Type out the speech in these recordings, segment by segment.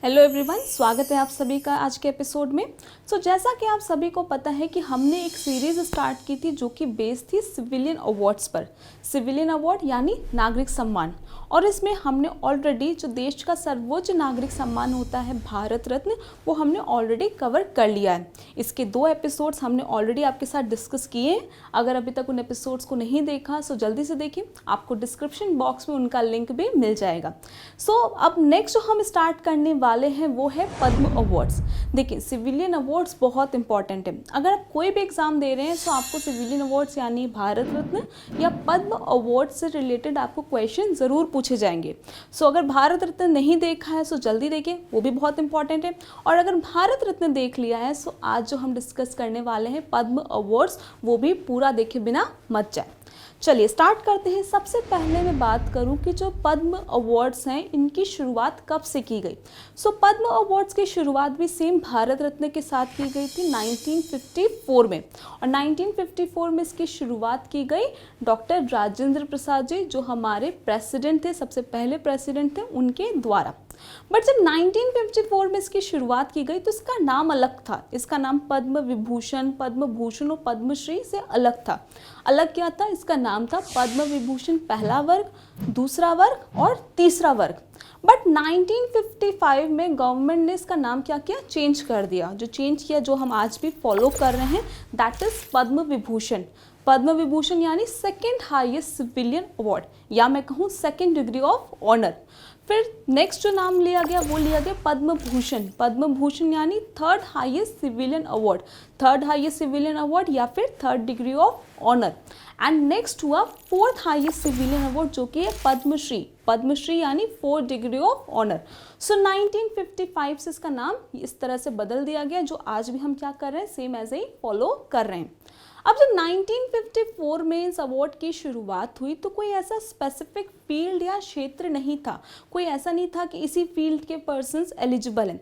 Hello everyone, स्वागत है आप सभी का आज के एपिसोड में। जैसा कि आप सभी को पता है कि हमने एक सीरीज़ स्टार्ट की थी जो कि बेस्ड थी सिविलियन अवार्ड्स पर। सिविलियन अवार्ड यानी नागरिक सम्मान। और इसमें हमने ऑलरेडी जो देश का सर्वोच्च नागरिक सम्मान होता है भारत रत्न, वो हमने ऑलरेडी कवर कर लिया है। इसके 2 एपिसोड्स हमने ऑलरेडी आपके साथ डिस्कस किए हैं। अगर अभी तक उन एपिसोड्स को नहीं देखा तो जल्दी से देखें, आपको डिस्क्रिप्शन बॉक्स में उनका लिंक भी मिल जाएगा। अब नेक्स्ट जो हम स्टार्ट करने वाले हैं वो है पद्म अवार्ड्स। देखिए, सिविलियन अवार्ड्स बहुत इंपॉर्टेंट है। अगर आप कोई भी एग्जाम दे रहे हैं तो आपको सिविलियन अवार्ड्स यानी भारत रत्न या पद्म अवार्ड से रिलेटेड आपको क्वेश्चन ज़रूर पूछे जाएंगे। अगर भारत रत्न नहीं देखा है तो जल्दी देखें, वो भी बहुत इंपॉर्टेंट है। और अगर भारत रत्न देख लिया है तो आज जो हम डिस्कस करने वाले हैं पद्म अवार्ड्स, वो भी पूरा देखे बिना मत जाए। चलिए स्टार्ट करते हैं। सबसे पहले मैं बात करूं कि जो पद्म अवार्ड्स हैं इनकी शुरुआत कब से की गई। पद्म अवार्ड्स की शुरुआत भी सेम भारत रत्न के साथ की गई थी 1954 में। और 1954 में इसकी शुरुआत की गई डॉक्टर राजेंद्र प्रसाद जी, जो हमारे प्रेसिडेंट थे, सबसे पहले प्रेसिडेंट थे, उनके द्वारा। बट जब 1954 में इसकी शुरुआत की गई तो इसका नाम अलग था। इसका नाम पद्म विभूषण, पद्म भूषण और पद्मश्री से अलग था। अलग क्या था? इसका नाम था पद्म विभूषण पहला वर्ग, दूसरा वर्ग और तीसरा वर्ग। बट 1955 में गवर्नमेंट ने इसका नाम क्या किया? चेंज कर दिया। जो चेंज किया, जो हम आज भी फॉलो कर रहे हैं, दैट इज पद्म विभूषण। पद्म विभूषण यानी सेकेंड हाईएस्ट सिविलियन अवार्ड, या मैं कहूँ सेकेंड डिग्री ऑफ ऑनर। फिर नेक्स्ट जो नाम लिया गया वो लिया गया पद्म भूषण। पद्म भूषण यानी third highest civilian award, third highest civilian award या फिर third degree of honour. And next हुआ फोर्थ हाईएस्ट सिविलियन अवार्ड जो कि है पद्मश्री। पद्मश्री यानी फोर्थ डिग्री ऑफ ऑनर। 1955 से इसका नाम इस तरह से बदल दिया गया, जो आज भी हम क्या कर रहे हैं, सेम एज ही फॉलो कर रहे हैं। अब जब 1954 में इस अवार्ड की शुरुआत हुई तो कोई ऐसा स्पेसिफिक फील्ड या क्षेत्र नहीं था। कोई ऐसा नहीं था कि इसी फील्ड के पर्सन्स एलिजिबल हैं।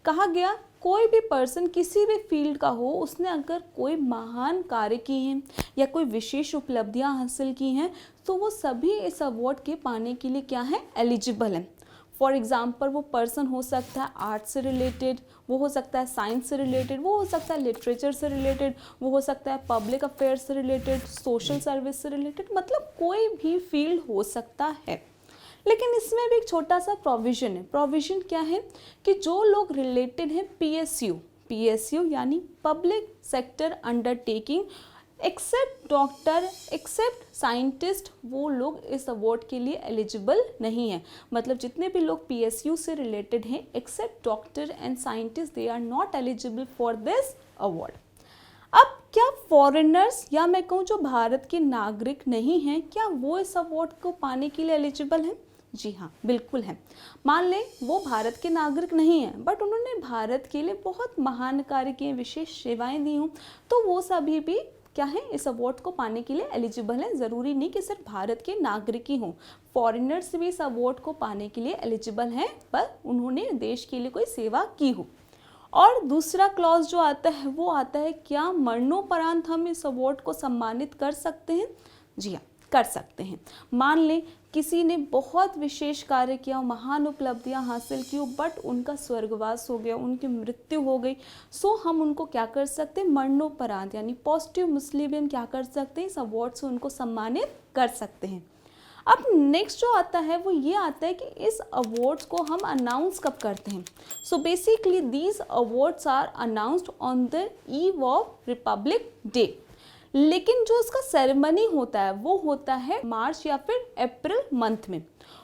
कहा गया कोई भी पर्सन किसी भी फील्ड का हो, उसने अगर कोई महान कार्य किए हैं या कोई विशेष उपलब्धियां हासिल की हैं तो वो सभी इस अवार्ड के पाने के लिए क्या है, एलिजिबल हैं। फॉर एग्जाम्पल, वो पर्सन हो सकता है आर्ट से रिलेटेड, वो हो सकता है साइंस से रिलेटेड, वो हो सकता है लिटरेचर से रिलेटेड, वो हो सकता है पब्लिक अफेयर्स से रिलेटेड, सोशल सर्विस से रिलेटेड, मतलब कोई भी फील्ड हो सकता है। लेकिन इसमें भी एक छोटा सा प्रोविजन है। प्रोविजन क्या है कि जो लोग रिलेटेड हैं पीएसयू यानी public sector undertaking, except doctor, except scientist, वो लोग इस अवार्ड के लिए एलिजिबल नहीं है। मतलब जितने भी लोग पीएसयू से रिलेटेड हैं except doctor and scientist, they are not eligible for this award. अब क्या फॉरेनर्स या मैं कहूँ जो भारत के नागरिक नहीं हैं, क्या वो इस अवार्ड को पाने के लिए एलिजिबल हैं? जी हाँ, बिल्कुल है। मान लें वो भारत के नागरिक नहीं हैं बट उन्होंने भारत के लिए बहुत महान कार्य किए, विशेष सेवाएं दी हों, तो वो सभी भी क्या है, इस अवार्ड को पाने के लिए एलिजिबल हैं। ज़रूरी नहीं कि सिर्फ भारत के नागरिक ही हों, फॉरेनर्स भी इस अवार्ड को पाने के लिए एलिजिबल हैं, पर उन्होंने देश के लिए कोई सेवा की हो। और दूसरा क्लॉज जो आता है वो आता है, क्या मरणोपरांत हम इस अवार्ड को सम्मानित कर सकते हैं? जी हाँ, कर सकते हैं। मान लें किसी ने बहुत विशेष कार्य किया, महान उपलब्धियां हासिल की हो, बट उनका स्वर्गवास हो गया, उनकी मृत्यु हो गई, हम उनको क्या कर सकते हैं, मरणोपरांत यानी पोस्ट्यूमसली भी हम क्या कर सकते हैं, इस अवार्ड से उनको सम्मानित कर सकते हैं। अब नेक्स्ट जो आता है वो ये आता है कि इस अवार्ड्स को हम अनाउंस कब करते हैं। Basically these awards are announced on the eve of Republic Day. लेकिन जो इसका सेरेमनी होता है वो होता है मार्च या फिर अप्रैल मंथ में।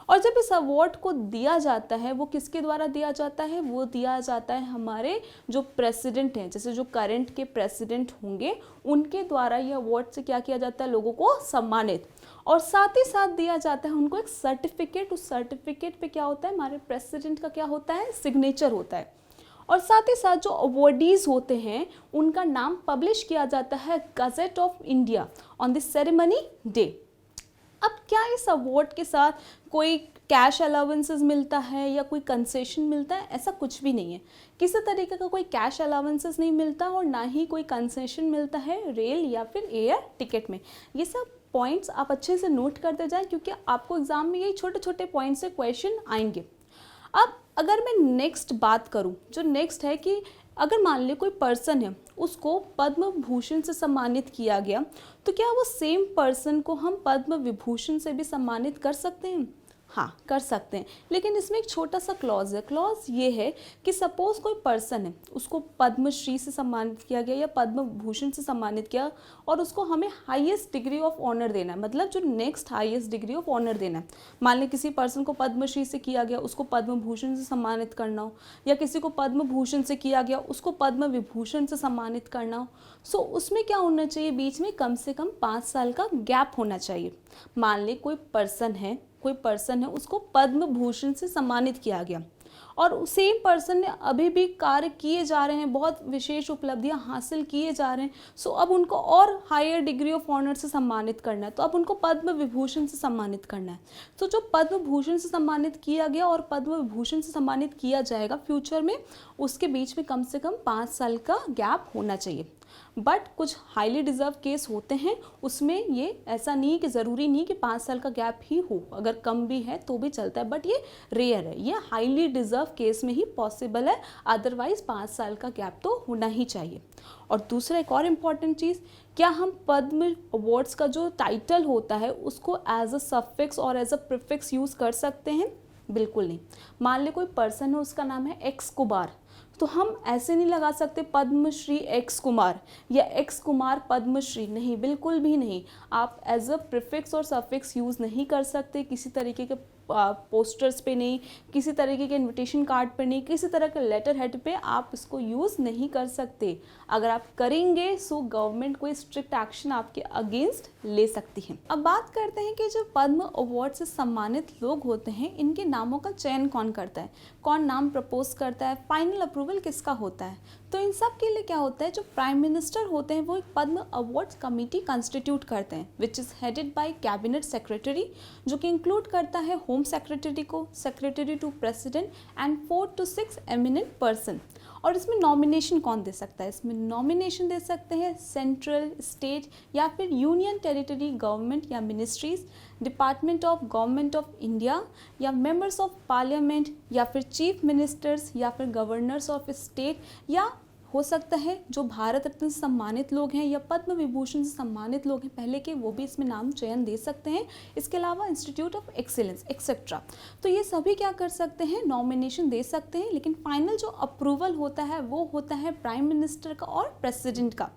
और जब इस अवार्ड को दिया जाता है वो किसके द्वारा दिया जाता है? वो दिया जाता है हमारे जो प्रेसिडेंट हैं, जैसे जो करंट के प्रेसिडेंट होंगे उनके द्वारा ये अवार्ड से क्या किया जाता है, लोगों को सम्मानित। और साथ ही साथ दिया जाता है उनको एक सर्टिफिकेट। उस सर्टिफिकेट पे क्या होता है, हमारे प्रेसिडेंट का क्या होता है, सिग्नेचर होता है। और साथ ही साथ जो अवार्डीज होते हैं उनका नाम पब्लिश किया जाता है gazette of India on the ceremony day. अब क्या इस अवार्ड के साथ कोई कैश अलाउंसेस मिलता है या कोई कंसेशन मिलता है? ऐसा कुछ भी नहीं है। किसी तरीके का कोई कैश अलाउंसेस नहीं मिलता और ना ही कोई कंसेशन मिलता है रेल या फिर एयर टिकट में। ये सब पॉइंट्स आप अच्छे से नोट करते जाएं क्योंकि आपको एग्जाम में यही छोटे छोटे पॉइंट्स से क्वेश्चन आएंगे। अब अगर मैं नेक्स्ट बात करूं, जो नेक्स्ट है कि अगर मान ली कोई पर्सन है उसको पद्म भूषण से सम्मानित किया गया, तो क्या वो सेम पर्सन को हम पद्म विभूषण से भी सम्मानित कर सकते हैं? हाँ, कर सकते हैं, लेकिन इसमें एक छोटा सा क्लॉज है। क्लॉज ये है कि सपोज कोई पर्सन है, उसको पद्मश्री से सम्मानित किया गया या पद्म भूषण से सम्मानित किया, और उसको हमें हाईएस्ट डिग्री ऑफ ऑनर देना है, मतलब जो next highest degree of honour देना है। मान लें किसी पर्सन को पद्मश्री से किया गया, उसको पद्म भूषण से सम्मानित करना हो, या किसी को पद्म भूषण से किया गया, उसको पद्म विभूषण से सम्मानित करना हो। सो उसमें क्या होना चाहिए, बीच में कम से कम 5 साल का गैप होना चाहिए। मान लें कोई पर्सन है, उसको पद्म भूषण से सम्मानित किया गया, और सेम पर्सन ने अभी भी कार्य किए जा रहे हैं, बहुत विशेष उपलब्धियां हासिल किए जा रहे हैं, सो अब उनको और हायर डिग्री ऑफ ऑनर से सम्मानित करना है, तो अब उनको पद्म विभूषण से सम्मानित करना है। तो जो पद्म भूषण से सम्मानित किया गया और पद्म विभूषण से सम्मानित किया जाएगा फ्यूचर में, उसके बीच में कम से कम 5 साल का गैप होना चाहिए। बट कुछ हाईली डिजर्व केस होते हैं, उसमें ये ऐसा नहीं कि ज़रूरी नहीं कि 5 साल का गैप ही हो, अगर कम भी है तो भी चलता है, बट ये रेयर है, ये हाईली डिजर्व केस में ही पॉसिबल है, अदरवाइज 5 साल का गैप तो होना ही चाहिए। और दूसरा एक और इम्पॉर्टेंट चीज़, क्या हम पद्म अवार्ड्स का जो टाइटल होता है उसको एज अ सफिक्स और एज अ प्रीफिक्स यूज़ कर सकते हैं? बिल्कुल नहीं। मान ले कोई पर्सन है, उसका नाम है एक्स कुमार, तो हम ऐसे नहीं लगा सकते पद्मश्री एक्स कुमार या एक्स कुमार पद्मश्री, नहीं, बिल्कुल भी नहीं। आप एज अ प्रीफिक्स और सफिक्स यूज़ नहीं कर सकते, किसी तरीके के पोस्टर्स पे नहीं, किसी तरीके के इनविटेशन कार्ड पे नहीं, किसी तरह के लेटर हेड पे आप इसको यूज़ नहीं कर सकते। अगर आप करेंगे सो गवर्नमेंट कोई स्ट्रिक्ट एक्शन आपके अगेंस्ट ले सकती है। अब बात करते हैं कि जो पद्म अवार्ड से सम्मानित लोग होते हैं, इनके नामों का चयन कौन करता है, कौन नाम प्रपोज करता है, फाइनल अप्रूवल किसका होता है? तो इन सब के लिए क्या होता है, जो प्राइम मिनिस्टर होते हैं वो एक पद्म अवार्ड्स कमेटी कंस्टिट्यूट करते हैं, which is headed by cabinet secretary, जो कि इंक्लूड करता है होम सेक्रेटरी को, secretary to president and 4 to 6 eminent person. और इसमें नॉमिनेशन कौन दे सकता है? इसमें नॉमिनेशन दे सकते हैं सेंट्रल, स्टेट या फिर यूनियन टेरिटरी गवर्नमेंट या ministries, department of government of India या मेंबर्स ऑफ पार्लियामेंट या फिर चीफ मिनिस्टर्स या फिर गवर्नर्स ऑफ स्टेट, या हो सकता है जो भारत रत्न से सम्मानित लोग हैं या पद्म विभूषण से सम्मानित लोग हैं पहले के, वो भी इसमें नाम चयन दे सकते हैं। इसके अलावा इंस्टीट्यूट ऑफ एक्सीलेंस एक्सेट्रा, तो ये सभी क्या कर सकते हैं, नॉमिनेशन दे सकते हैं, लेकिन फाइनल जो अप्रूवल होता है वो होता है प्राइम मिनिस्टर का और प्रेसिडेंट का।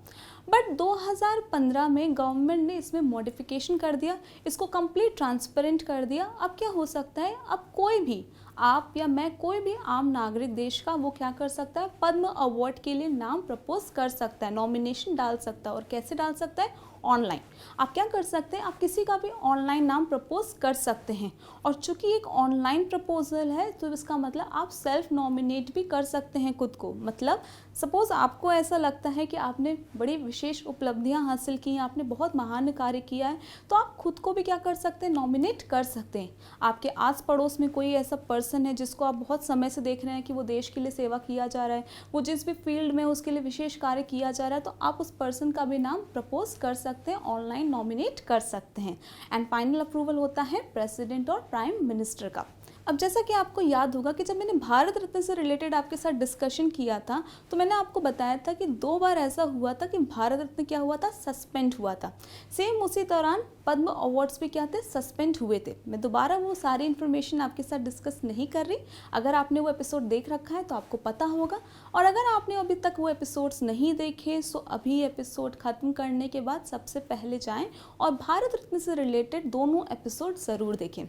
बट 2015 में गवर्नमेंट ने इसमें मॉडिफिकेशन कर दिया, इसको कंप्लीट ट्रांसपेरेंट कर दिया। अब क्या हो सकता है, अब कोई भी, आप या मैं, कोई भी आम नागरिक देश का, वो क्या कर सकता है, पद्म अवार्ड के लिए नाम प्रपोज कर सकता है, नॉमिनेशन डाल सकता है। और कैसे डाल सकता है? ऑनलाइन। आप क्या कर सकते हैं, आप किसी का भी ऑनलाइन नाम प्रपोज कर सकते हैं। और चूंकि एक ऑनलाइन प्रपोजल है तो इसका मतलब आप सेल्फ नॉमिनेट भी कर सकते हैं खुद को। मतलब सपोज आपको ऐसा लगता है कि आपने बड़ी विशेष उपलब्धियां हासिल की हैं, आपने बहुत महान कार्य किया है, तो आप खुद को भी क्या कर सकते हैं, नॉमिनेट कर सकते हैं। आपके आस पड़ोस में कोई ऐसा पर्सन है जिसको आप बहुत समय से देख रहे हैं कि वो देश के लिए सेवा किया जा रहा है, वो जिस भी फील्ड में उसके लिए विशेष कार्य किया जा रहा है, तो आप उस पर्सन का भी नाम प्रपोज कर सकते हैं, ऑनलाइन नॉमिनेट कर सकते हैं। एंड फाइनल अप्रूवल होता है प्रेसिडेंट और प्राइम मिनिस्टर का। अब जैसा कि आपको याद होगा कि जब मैंने भारत रत्न से रिलेटेड आपके साथ डिस्कशन किया था, तो मैंने आपको बताया था कि 2 बार ऐसा हुआ था कि भारत रत्न क्या हुआ था, सस्पेंड हुआ था। सेम उसी दौरान पद्म अवार्ड्स भी क्या थे, सस्पेंड हुए थे। मैं दोबारा वो सारी इन्फॉर्मेशन आपके साथ डिस्कस नहीं कर रही, अगर आपने वो एपिसोड देख रखा है तो आपको पता होगा, और अगर आपने अभी तक वो एपिसोड्स नहीं देखे सो अभी एपिसोड खत्म करने के बाद सबसे पहले जाएं और भारत रत्न से रिलेटेड दोनों एपिसोड ज़रूर देखें।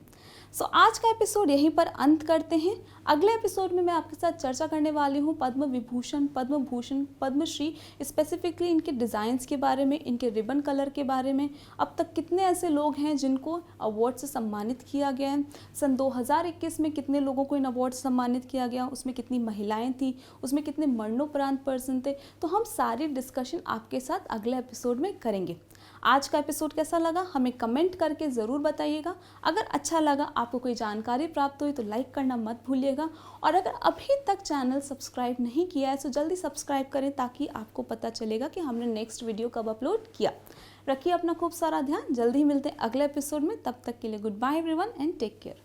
सो आज का एपिसोड यहीं पर अंत करते हैं। अगले एपिसोड में मैं आपके साथ चर्चा करने वाली हूँ पद्म विभूषण, पद्म भूषण, पद्मश्री, स्पेसिफिकली इनके डिज़ाइंस के बारे में, इनके रिबन कलर के बारे में। अब तक कितने ऐसे लोग हैं जिनको अवार्ड से सम्मानित किया गया है, सन 2021 में कितने लोगों को इन अवार्ड से सम्मानित किया गया, उसमें कितनी महिलाएं थी, उसमें कितने मरणोपरांत पर्सन थे, तो हम सारी डिस्कशन आपके साथ अगले एपिसोड में करेंगे। आज का एपिसोड कैसा लगा हमें कमेंट करके ज़रूर बताइएगा। अगर अच्छा लगा, आपको कोई जानकारी प्राप्त हुई तो लाइक करना मत भूलिएगा, और अगर अभी तक चैनल सब्सक्राइब नहीं किया है तो जल्दी सब्सक्राइब करें ताकि आपको पता चलेगा कि हमने नेक्स्ट वीडियो कब अपलोड किया। रखिए अपना खूब सारा ध्यान, जल्दी मिलते हैं अगले एपिसोड में, तब तक के लिए good bye everyone and take care.